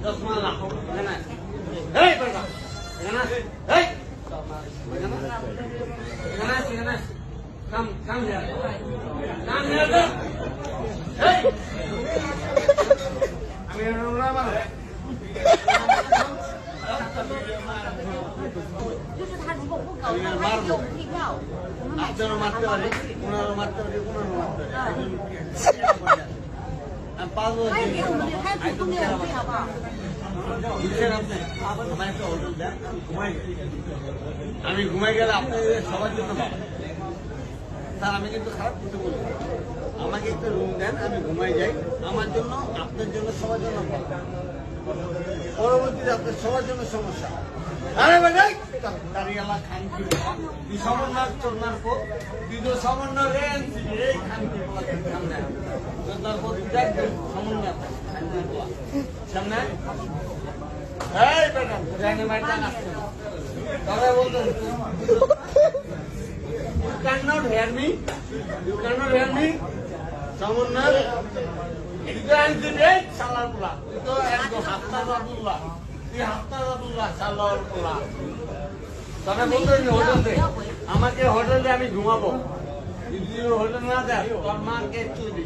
চশমা না এখানে এই বেটা এখানে এই এখানে কাম হিয়ার এই আমি রুমরা মারো মারবো আপনারও মারতে পারে ওনারও মারতে পারে ওনারও মারতে পারে আমি পারবো আমি ঘুমাই গেলে আপনাদের সবার জন্য পাবো স্যার আমি কিন্তু খারাপ কিছু বলি আমাকে একটু রুম দেন আমি ঘুমাই যাই আমার জন্য আপনার জন্য সবার জন্য পাবো পরবর্তীতে আপনার সবার জন্য সমস্যা আরে ভাই দাঁড়িয়ালা খান কি তুই সমন্বয় চলনার পর তুই তো সমন্বয় রেন এই খান কি সামনে চলনার পর সমন্বয় সামনে এই বেটা জানি মাইটা আসছে তবে বলতো you cannot hear me সমন্বয় এটা আনছি রে শালার পোলা তুই তো একদম হাফতার আব্দুল্লাহ তুই হাফতার আব্দুল্লাহ শালার পোলা তবে বলতো হোটেল আমাকে হোটেলে আমি ঘুমাবো যদি হোটেল না দেয় তোর মাকে চুরি